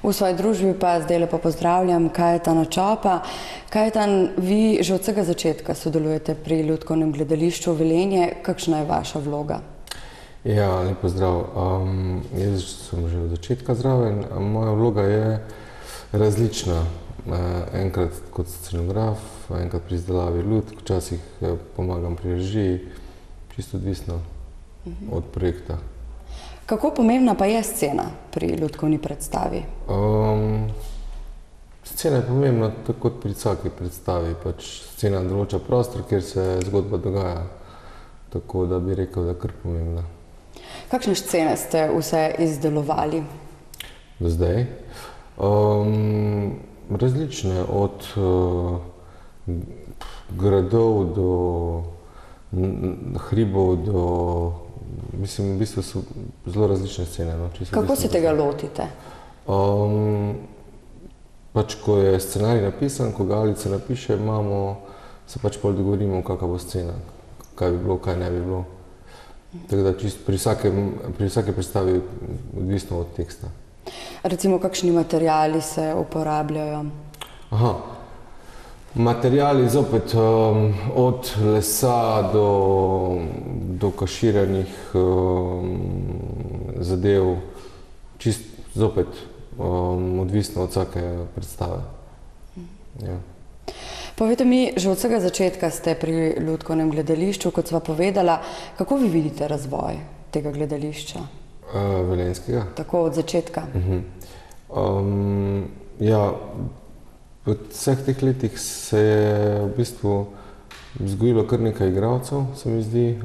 S3: V svoji družbi pa zdaj lepo pozdravljam Kajetana Čopa. Kajetan, vi že od vsega začetka sodelujete pri Lutkovnem gledališču Velenje. Kakšna je vaša vloga?
S6: Ja, lep pozdrav. Jaz sem že od začetka zraven. Moja vloga je različna. Enkrat kot scenograf, enkrat pri izdelavi lutk, včasih pomagam pri režiji, čisto odvisno od projekta.
S3: Kako pomembna pa je scena pri lutkovni predstavi?
S6: Scena je pomembna tako kot pri vsaki predstavi. Scena določa prostor, kjer se zgodba dogaja. Tako da bi rekel, da je kar pomembna.
S3: Kakšne scene ste vse izdelovali?
S6: Do zdaj? Različne, od gradov do hribov do... Mislim, v bistvu so zelo različne scene. No,
S3: kako se tega lotite?
S6: Ko je scenarij napisan, ko ga Alica napiše, se pol dogovorimo, kakva bo scena, kaj bi bilo, kaj ne bi bilo. Tako da pri vsaki predstavi odvisno od teksta.
S3: Recimo, kakšni materiali se uporabljajo?
S6: Materiali zopet od lesa do kaširanih zadev, čist zopet odvisno od vsake predstave. Ja.
S3: Povejte mi, že od vsega začetka ste pri Lutkovnem gledališču, kot sva povedala, kako vi vidite razvoj tega gledališča?
S6: Velenjskega?
S3: Tako, od začetka.
S6: Ja, v vseh teh letih se je v bistvu vzgojilo kar nekaj igralcev, se mi zdi.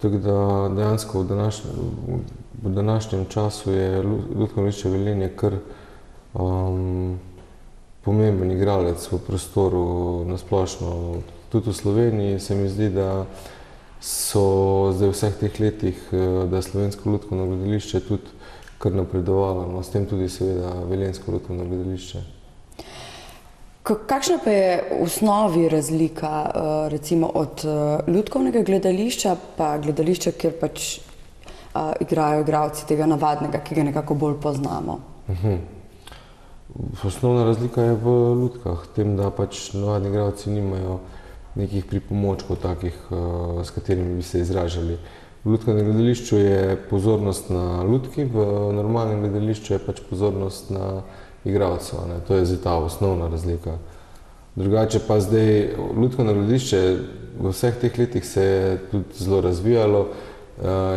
S6: Tako da dejansko v današnjem času je Lutkovno gledališče Velenje kar pomemben igralec v prostoru nasplošno. Tudi v Sloveniji se mi zdi, da so zdaj v vseh teh letih, da je slovensko lutkovno gledališče tudi kar napredovalo, no, s tem tudi seveda velenjsko lutkovno gledališče.
S3: Kakšna pa je v osnovi razlika recimo od lutkovnega gledališča pa gledališča, kjer igrajo igralci tega navadnega, ki ga nekako bolj poznamo?
S6: Osnovna razlika je v lutkah, tem, da navadni igralci nimajo nekih pripomočkov takih, s katerimi bi se izražali. V lutkovnem gledališču je pozornost na lutki, v normalnem gledališču je pozornost na igralcu. To je zdaj ta osnovna razlika. Drugače pa zdaj lutkovno gledališče v vseh teh letih se je tudi zelo razvijalo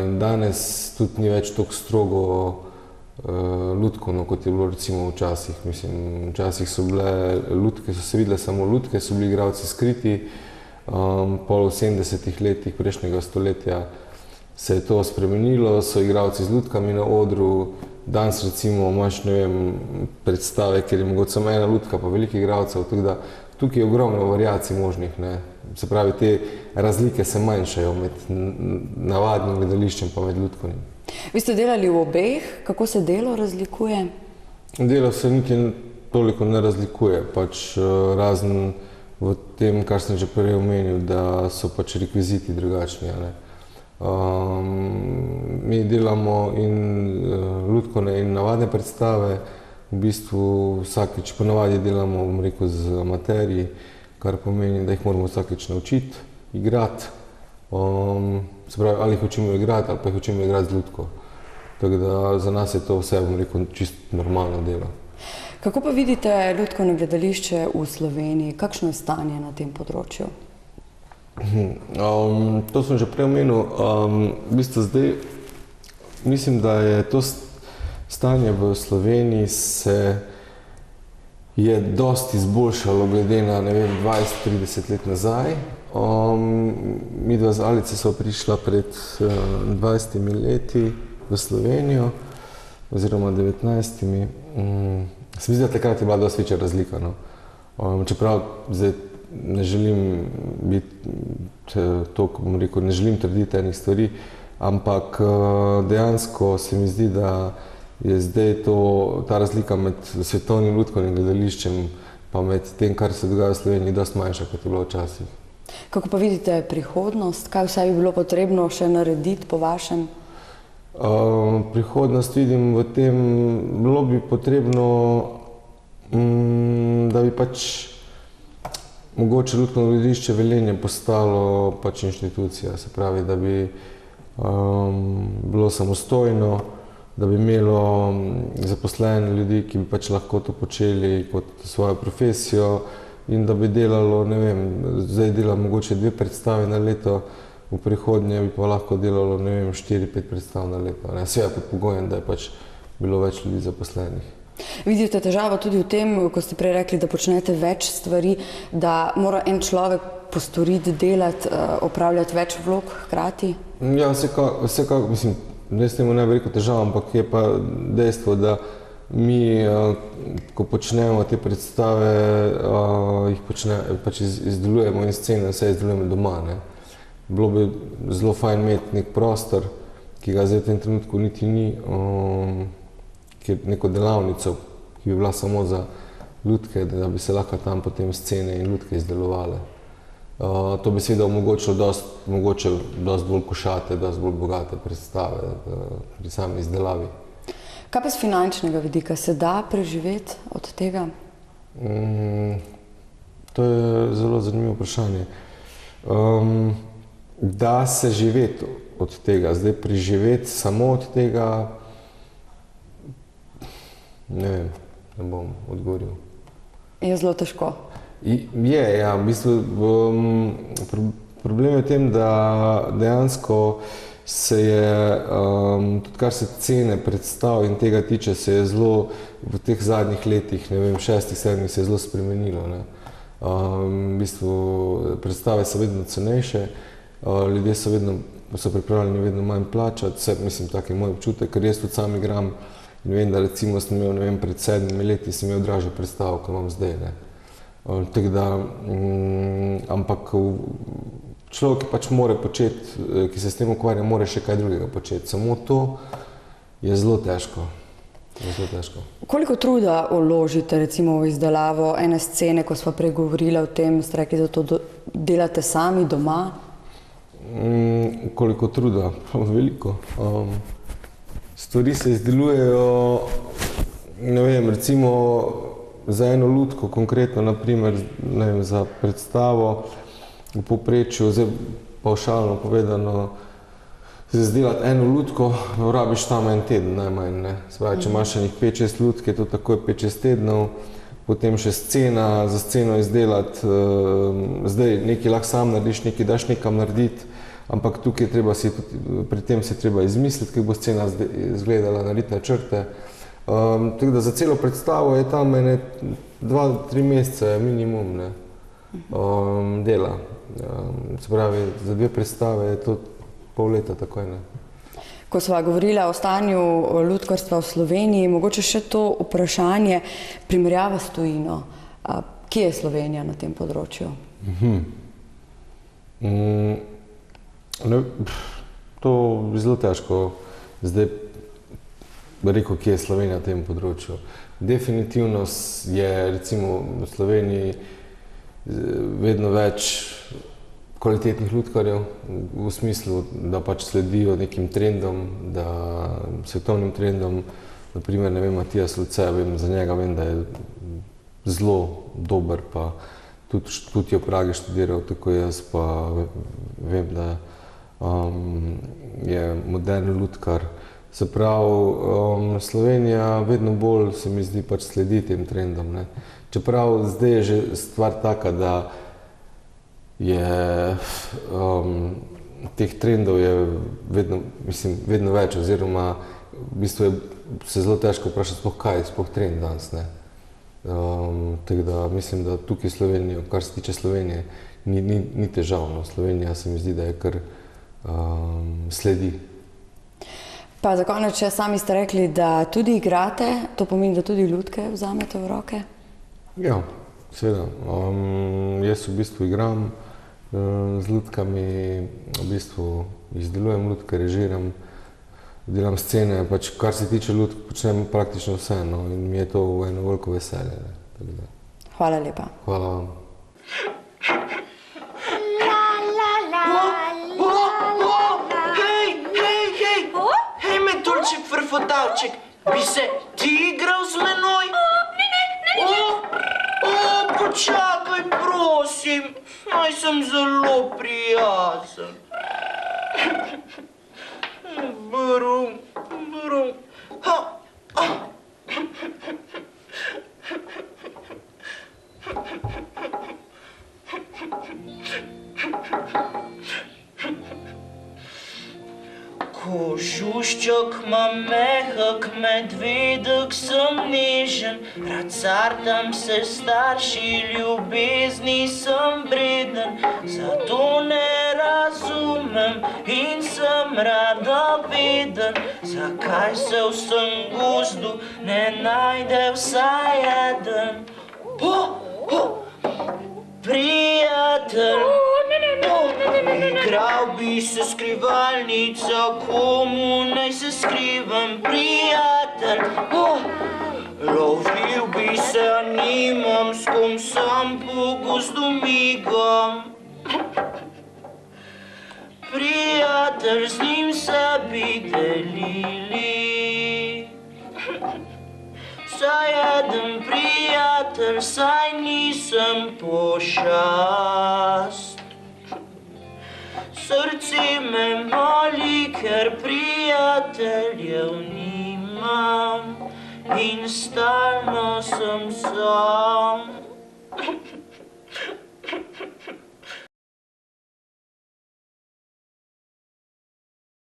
S6: in danes tudi ni več tako strogo lutkovno, kot je bilo recimo včasih. Mislim, včasih so bile lutke, so se videle samo lutke, so bili igralci skriti. Pol v 70-ih letih prejšnjega stoletja se je to spremenilo, so igralci z lutkami na odru. Danes recimo imaš, ne vem, predstave, kjer je mogoče samo ena lutka, pa veliko igralcev, tako da tukaj je ogromno variacij možnih, ne. Se pravi, te razlike se manjšajo med navadnim gledališčem pa med lutkovnim.
S3: Vi ste delali v obeh, kako se delo razlikuje?
S6: Delo se niti toliko ne razlikuje, razen v tem, kar sem že prej omenil, da so rekviziti drugačni. Mi delamo in lutkovne in navadne predstave, v bistvu vsakič ponavadi delamo, bom rekel, z amaterji, kar pomeni, da jih moramo vsakič naučiti igrati. Se pravi, ali jih učimo igrati, ali pa jih učimo igrati z lutko. Tako da za nas je to vse, bom rekel, čisto normalno delo.
S3: Kako pa vidite lutkovno gledališče v Sloveniji? Kakšno je stanje na tem področju?
S6: To sem že prej omenil. V bistvu zdaj mislim, da je to stanje v Sloveniji se je dosti izboljšalo glede na, ne vem, 20-30 let nazaj. Midva z Alice sva prišla pred 20 leti v Slovenijo, oziroma 19. Se mi zdi, da takrat je bila dosti večja razlika. Čeprav zdaj ne želim biti toliko, bom rekel, ne želim trditi enih stvari, ampak dejansko se mi zdi, da je zdaj ta razlika med svetovnim lutkovnim gledališčem pa med tem, kar se dogaja v Sloveniji, dosti manjša, kot je bilo včasih.
S3: Kako pa vidite prihodnost? Kaj vse bi bilo potrebno še narediti po vašem?
S6: Prihodnost vidim v tem, bilo bi potrebno, da bi pač mogoče Lutkovno gledališče Velenje postalo pač inštitucija, se pravi, da bi bilo samostojno, da bi imelo zaposlene ljudi, ki bi pač lahko to počeli kot svojo profesijo in da bi delalo, ne vem, zdaj dela mogoče 2 predstave na leto, v prihodnje bi pa lahko delalo, ne vem, 4-5 predstav na leto. Seveda pod pogojem, da je pač bilo več ljudi zaposlenih.
S3: Vidite težavo tudi v tem, ko ste prej rekli, da počnete več stvari, da mora en človek postoriti, delati, opravljati več vlog hkrati?
S6: Ja, vsekakor, mislim, ne s tem ne bi rekel težava, ampak je pa dejstvo, da mi, ko počnemo te predstave, pač izdelujemo in scene, vse izdelujemo doma, ne. Bilo bi zelo fajn imeti nek prostor, ki ga zdaj v tem trenutku niti ni, neko delavnico, ki bi bila samo za lutke, da bi se lahko tam potem scene in lutke izdelovale. To bi seveda omogočilo mogoče dosti bolj košate, dosti bolj bogate predstave pri sami izdelavi.
S3: Kaj pa z finančnega vidika? Se da preživeti od tega?
S6: To je zelo zanimivo vprašanje. Da se živeti od tega, zdaj preživeti samo od tega, ne vem, ne bom odgovoril.
S3: Je zelo težko.
S6: Je, ja, v bistvu problem je v tem, da dejansko se je, tudi kar se cene predstav in tega tiče, se je zelo v teh zadnjih letih, ne vem, 6-7 se je zelo spremenilo, ne. V bistvu predstave so vedno cenejše, ljudje so pripravljeni vedno manj plačati, mislim, tak je moj občutek, ker jaz tudi sam igram in vem, da recimo sem imel, ne vem, pred 7 leti sem imel dražjo predstavo, kot imam zdaj, ne. Tako da, ampak človek pač mora početi, ki se s tem ukvarja, mora še kaj drugega početi. Samo to je zelo težko.
S3: Koliko truda vložite recimo v izdelavo ene scene, ko sva prej govorila o tem, ste rekli, da to delate sami doma?
S6: Koliko truda? Veliko. Stvari se izdelujejo, ne vem, recimo za eno lutko konkretno, naprimer, ne vem, za predstavo v povprečju, zdaj pavšalno povedano, izdelati eno lutko, rabiš tam en teden najmanj, ne. Se pravi, če imaš enih 5-6 lutk, je to takoj 5-6 tednov, potem še scena, za sceno izdelati, zdaj nekaj lahko sam narediš, nekaj daš nekam narediti, ampak tukaj treba si tudi, pri tem se treba izmisliti, kako bo scena izgledala, narediti načrte. Tako da za celo predstavo je tam ene 2-3 mesece minimum, ne, dela. Se pravi, za 2 predstave je to pol leta takoj, ne.
S3: Ko sva govorila o stanju lutkarstva v Sloveniji, mogoče še to vprašanje, primerjava s tujino. Kje je Slovenija na tem področju?
S6: To je zelo težko zdaj rekel, kje je Slovenija na tem področju. Definitivno je recimo v Sloveniji vedno več kvalitetnih lutkarjev, v smislu, da pač sledijo nekim trendom, svetovnim trendom. Naprimer, ne vem, Matijas Luce, za njega vem, da je zelo dober, pa tudi je v Pragi študiral, tako jaz pa vem, da je moderni lutkar. Se pravi, Slovenija vedno bolj, se mi zdi, pač sledi tem trendom, ne. Čeprav zdaj je že stvar taka, da je teh trendov je vedno več, oziroma v bistvu je se zelo težko vprašati, kaj je sploh trend danes, ne. Tako da mislim, da tukaj Slovenija, kar se tiče Slovenije, ni težav, no. Slovenija se mi zdi, da je kar sledi.
S3: Pa za konec še sami ste rekli, da tudi igrate, to pomeni, da tudi lutke vzamete v roke?
S6: Ja, seveda. Jaz v bistvu igram z lutkami, v bistvu izdelujem lutke, režiram, delam scene, pač kar se tiče lutk, počnem praktično vse, no, in mi je to eno veliko veselje, ne.
S3: Hvala lepa.
S6: Hvala vam.
S7: Hej, Kotalček, bi se ti igral z menoj? Počakaj, prosim, naj sem zelo prijazen. Brum. Kožušček ima mehak, medvedek sem nežen, rad cartam se starši, ljubezni sem breden, zato ne razumem in sem rada veden, zakaj se v vsem gozdu ne najde vsaj eden. Prijatelj, igral bi se skrivalnica, komu naj se skrivam, prijatelj. Lovil bi se, a nimam, s kom sam po gozdu migam. Prijatelj, z njim se bi delili. Saj eden prijatelj, saj nisem pošast. Srce me moli, ker prijateljev nimam in stalno sem sam.